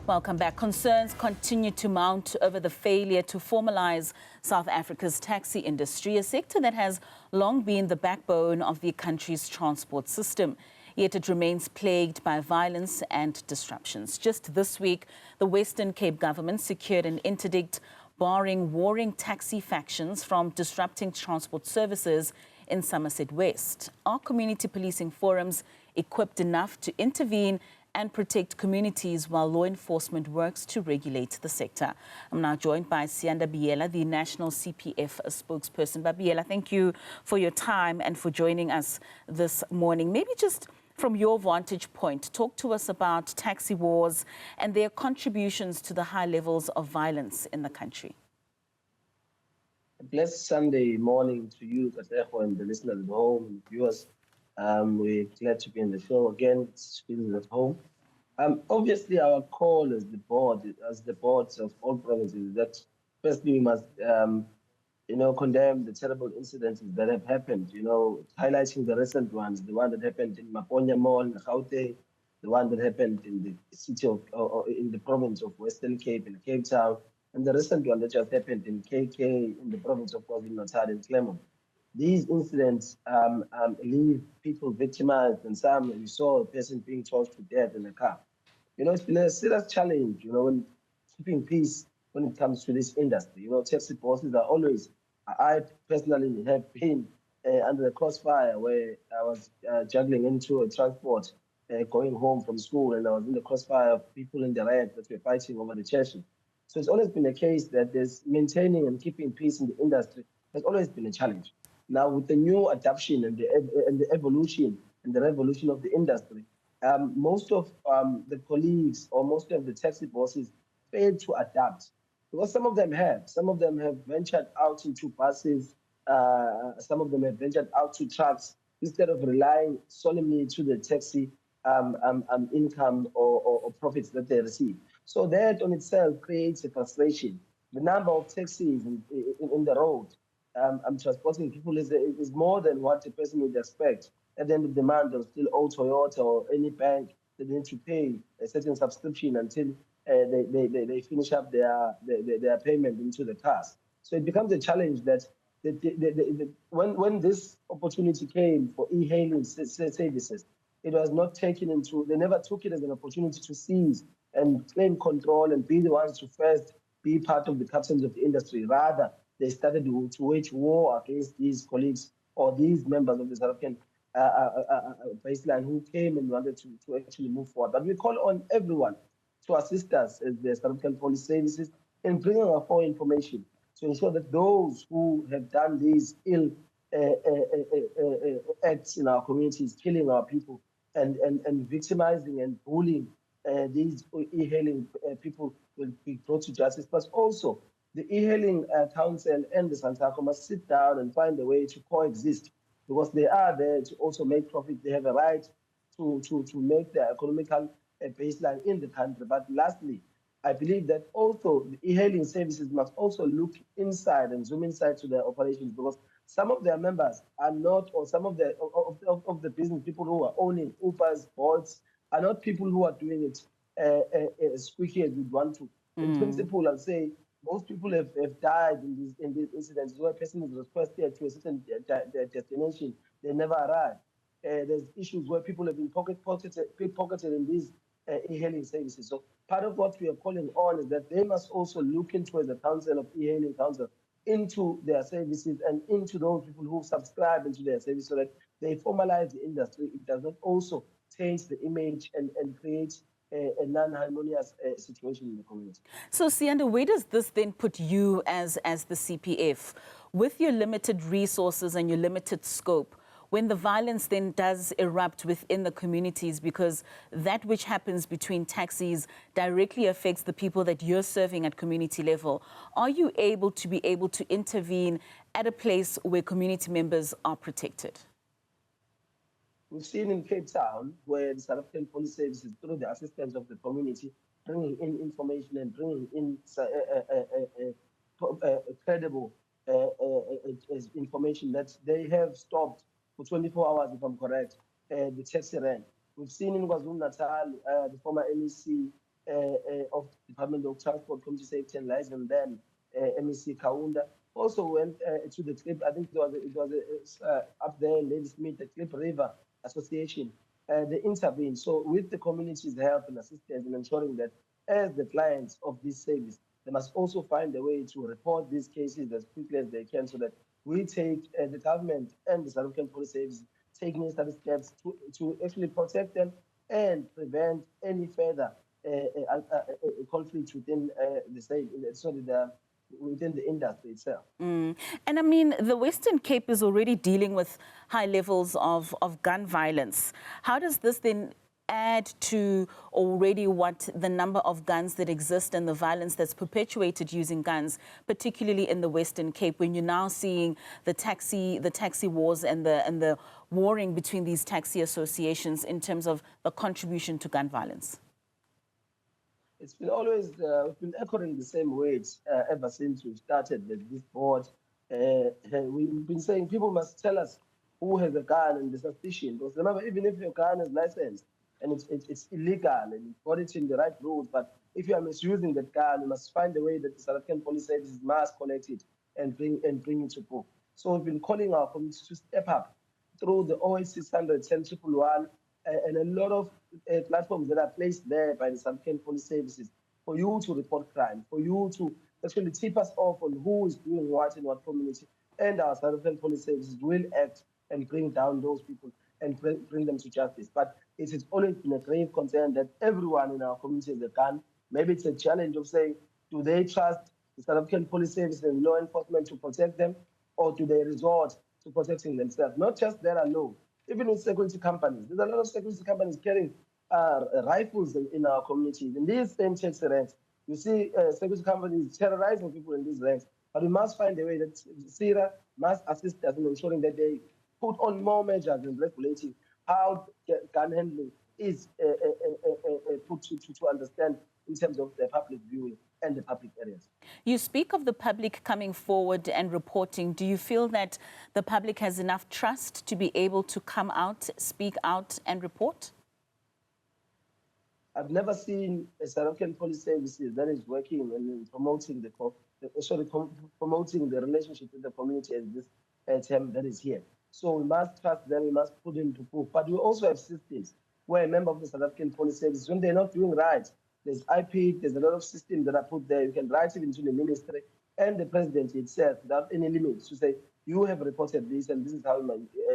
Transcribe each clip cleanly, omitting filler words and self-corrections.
Welcome back. Concerns continue to mount over the failure to formalise South Africa's taxi industry, a sector that has long been the backbone of the country's transport system. Yet it remains plagued by violence and disruptions. Just this week, the Western Cape government secured an interdict barring warring taxi factions from disrupting transport services in Somerset West. Are community policing forums equipped enough to intervene and protect communities while law enforcement works to regulate the sector? I'm now joined by Siyanda Biyela, the National CPF spokesperson. Biyela, thank you for your time and for joining us this morning. Maybe just from your vantage point, talk to us about taxi wars and their contributions to the high levels of violence in the country. A blessed Sunday morning to you, Katejo, and the listeners at home and viewers. We're glad to be in the show again. It's feeling at home. Obviously, our call as the boards of all provinces, that firstly we must, condemn the terrible incidents that have happened. Highlighting the recent ones, the one that happened in Maponya Mall, in Gauteng, the one that happened in the city of, or in the province of Western Cape, in Cape Town, and the recent one that just happened in KK, in the province of KwaZulu-Natal, in Claremont. These incidents leave people victimized, and some, we saw a person being tortured to death in a car. It's been a serious challenge, when keeping peace when it comes to this industry. Taxi bosses are always, I personally have been under the crossfire where I was juggling into a transport, going home from school, and I was in the crossfire of people in the riot that were fighting over the church. So it's always been a case that there's maintaining and keeping peace in the industry has always been a challenge. Now, with the new adoption and the evolution and the revolution of the industry, most of the colleagues or most of the taxi bosses failed to adapt, because some of them have ventured out into buses, some of them have ventured out to trucks instead of relying solemnly to the taxi income or profits that they receive. So that on itself creates a frustration. The number of taxis in the road transporting people is more than what a person would expect. At the end of the month, they'll still owe Toyota or any bank. They need to pay a certain subscription until they finish up their payment into the cars. So it becomes a challenge that when this opportunity came for e-hailing services, it was not taken into, they never took it as an opportunity to seize and claim control and be the ones to first be part of the captains of the industry. Rather, they started to wage war against these colleagues or these members of the South African baseline who came and wanted to actually move forward. But we call on everyone to assist us as the South African Police Services in bringing our full information to ensure that those who have done these ill acts in our communities, killing our people and victimizing and bullying these e-hailing people will be brought to justice. But also, the e-hailing council and the Santaco must sit down and find a way to coexist, because they are there to also make profit. They have a right to make their economical baseline in the country. But lastly, I believe that also the e-hailing services must also look inside and zoom inside to their operations, because some of their members are not, or some of the business people who are owning Ubers, Bolts, are not people who are doing it as quickly as we'd want to. In principle, I'll say most people have died in these incidents where a person is requested to a certain destination, they never arrive. There's issues where people have been pickpocketed in these e-hailing services. So part of what we are calling on is that they must also look into, as a council of e-hailing council, into their services and into those people who subscribe into their service, so that they formalize the industry. It does not also change the image and create a non-harmonious situation in the community. So, Siyanda, where does this then put you as the CPF? With your limited resources and your limited scope, when the violence then does erupt within the communities, because that which happens between taxis directly affects the people that you're serving at community level, are you able to intervene at a place where community members are protected? We've seen in Cape Town where the South African Police Services, through the assistance of the community, bringing in information and bringing in credible information, that they have stopped for 24 hours, if I'm correct, the taxi rent. We've seen in KwaZulu-Natal, the former MEC of Department of Transport, Community Safety and License, then MEC Kaunda, also went to the Clip. I think it was up there in Ladysmith, the Clip River Association. They intervened. So with the community's help and assistance in ensuring that as the clients of this service, they must also find a way to report these cases as quickly as they can, so that we take the government and the South African Police Service take necessary steps to actually protect them and prevent any further conflict within within the industry itself. And I mean, the Western Cape is already dealing with high levels of gun violence. How does this then add to already what the number of guns that exist and the violence that's perpetuated using guns, particularly in the Western Cape, when you're now seeing the taxi wars and the warring between these taxi associations in terms of the contribution to gun violence? It's been always, we've been echoing the same words ever since we started this board. We've been saying people must tell us who has a gun and the suspicion. Because remember, even if your gun is licensed and it's illegal and you got it in the right rules, but if you are misusing that gun, you must find a way that the South African Police Service must collect it and bring it to book. So we've been calling our community to step up through the 0800 10111 and a lot of platforms that are placed there by the South African Police Services for you to report crime, for you to actually tip us off on who is doing what in what community, and our South African Police Services will act and bring down those people and bring them to justice. But it has always been a grave concern that everyone in our community has a gun. Maybe it's a challenge of saying, do they trust the South African Police Service and law enforcement to protect them, or do they resort to protecting themselves? Not just there alone. Even with security companies, there's a lot of security companies carrying rifles in our communities. In these same taxi ranks, you see security companies terrorizing people in these ranks. But we must find a way that SIRA must assist us in ensuring that they put on more measures in regulating how gun handling is put to understand in terms of the public viewing and the public areas. You speak of the public coming forward and reporting. Do you feel that the public has enough trust to be able to come out, speak out and report? I've never seen a South African Police Services that is working and promoting promoting the relationship with the community as this term that is here. So we must trust them, we must put them to proof. But we also have systems where a member of the South African Police Service, when they're not doing right, there's IP, there's a lot of systems that are put there. You can write it into the ministry and the president itself without any limits to say, you have reported this and this is how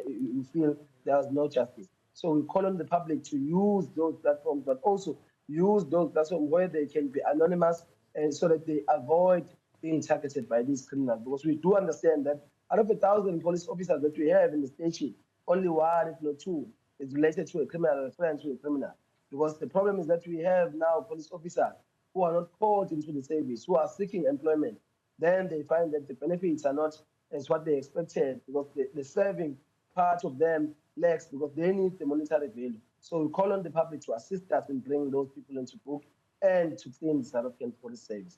you feel there was no justice. So we call on the public to use those platforms, but also use those platforms where they can be anonymous and so that they avoid being targeted by these criminals. Because we do understand that out of 1,000 police officers that we have in the station, only one, if not two, is related to a criminal or friend to a criminal. Because the problem is that we have now police officers who are not called into the service, who are seeking employment. Then they find that the benefits are not as what they expected, because the serving part of them lacks, because they need the monetary value. So we call on the public to assist us in bringing those people into book and to clean the South African Police Service.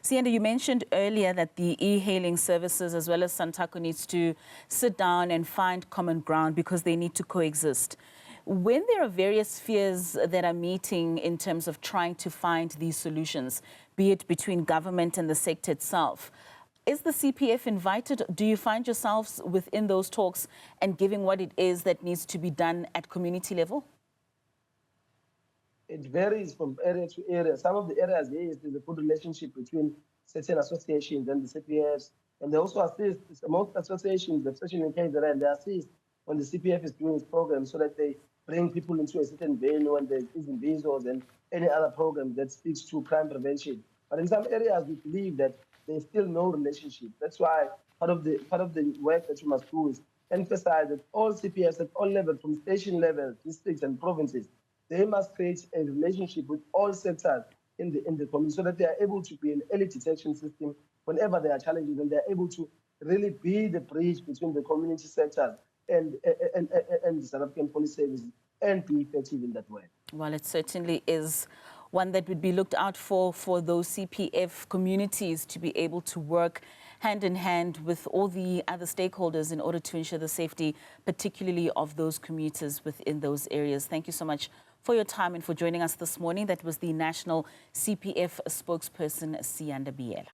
Siyanda, you mentioned earlier that the e-hailing services as well as Santaco needs to sit down and find common ground because they need to coexist. When there are various spheres that are meeting in terms of trying to find these solutions, be it between government and the sector itself, is the CPF invited? Do you find yourselves within those talks and giving what it is that needs to be done at community level? It varies from area to area. Some of the areas, yes, there's a good relationship between certain associations and the CPFs, and they also assist. Most associations, especially in KZN, they assist when the CPF is doing its program so that they bring people into a certain venue when there is visors and any other program that speaks to crime prevention. But in some areas, we believe that there's still no relationship. That's why part of the work that you must do is emphasize that all CPFs at all levels, from station level, districts and provinces, they must create a relationship with all sectors in the community so that they are able to be an early detection system whenever there are challenges, and they're able to really be the bridge between the community sectors and the South African Police Service and be effective in that way. Well, it certainly is one that would be looked out for those CPF communities to be able to work hand in hand with all the other stakeholders in order to ensure the safety, particularly of those commuters within those areas. Thank you so much for your time and for joining us this morning. That was the National CPF spokesperson, Siyanda Biyela.